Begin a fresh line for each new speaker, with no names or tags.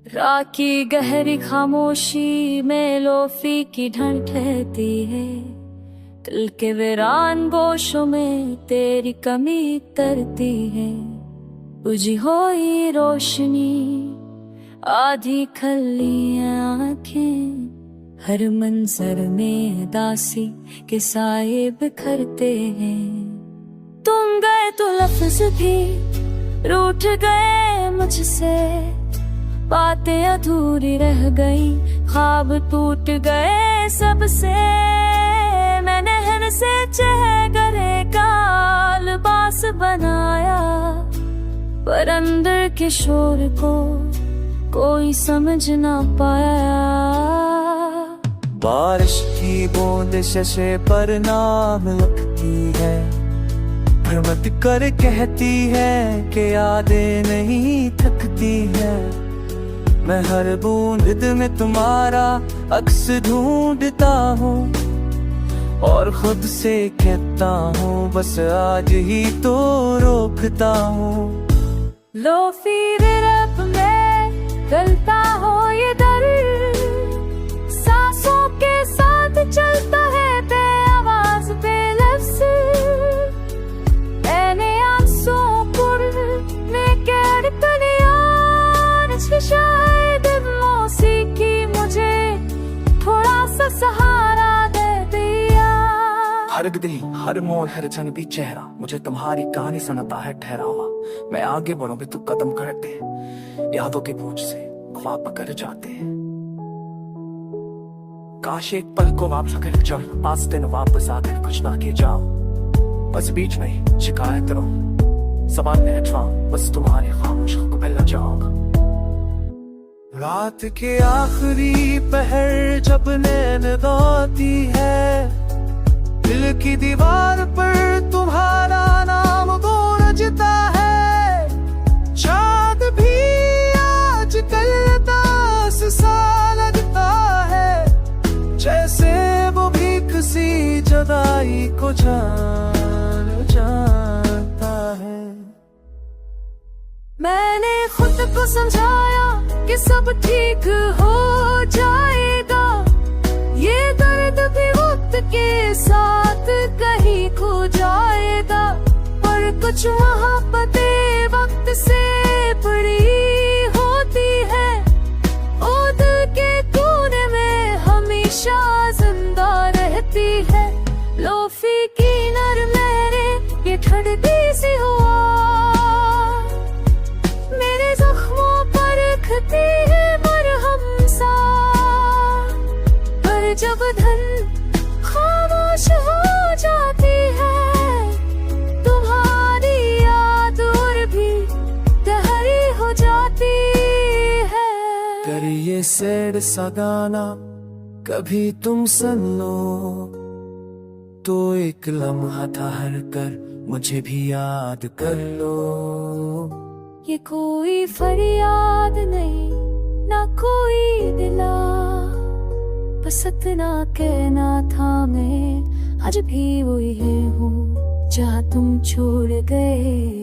राखी गहरी खामोशी में लोफी की ढंढ ठहरती है। दिल के वीरान गोशों में तेरी कमी तरती है। बुझी हुई रोशनी आधी खली आँखें, हर मंजर में दासी के साए बिखरते हैं। तुम गए तो लफ्ज भी रूठ गए मुझसे, बातें अधूरी रह गई, ख्वाब टूट गए सबसे। मैंने नहर से चेहरे का लिबास बनाया, पर अंदर के शोर को कोई समझ ना पाया।
बारिश की बूंद शशे पर नाम लिखती है, भ्रमित कर कहती है कि यादें नहीं थकती है। मैं हर बूंद में तुम्हारा अक्स ढूंढता हूँ, और खुद से कहता हूँ बस आज ही तो रोकता हूँ।
लो फिर रब में गलता हो ये दर, सांसों के साथ चलता है बेआवाज बेलफ्ज़। मैंने आंसुओं में कैद शायद मौसीकी मुझे थोड़ा सा सहारा दे दिया।
हर गली हर मोड़ हर जन भी चेहरा मुझे तुम्हारी कहानी सुनाता है ठहरा हुआ। मैं आगे बढ़ूं भी तू कदम करते, यादों के बोझ से ख्वाब कर जाते। काश एक पल को वापस कर चल, पास दिन वापस आकर कुछ ना के जाओ। बस बीच में शिकायत करो, सवाल में हटवाऊं, बस तुम्हारे खामोश को मिलना चाहूंगा। रात के आखिरी पहर जब नैन गाती है, दिल की दीवार पर तुम्हारा नाम गूंजता है। चाँद भी आज कल दास सा लगता है, जैसे वो भी किसी जुदाई को जानता है।
मैंने खुद को समझाया कि सब ठीक हो जाएगा, ये दर्द भी वक्त के साथ कहीं खो जाएगा। पर कुछ मोहब्बतें वक्त से बड़ी होती है, ओ दिल के कोने में हमेशा जिंदा रहती है। लोफी की नरम लहरें ये ठंडी सी हुआ मेरे जख्मों पर रखती है मरहम सा। पर जब धन खामोश हो जाती है, तुम्हारी याद और भी गहरी हो जाती है।
कर ये सैड सा गाना कभी तुम सुन लो, तो एक लम्हा ठहर कर मुझे भी याद कर लो।
ये कोई फरियाद नहीं ना कोई दिला, बस इतना कहना था मैं आज भी वही हूँ जहाँ तुम छोड़ गए।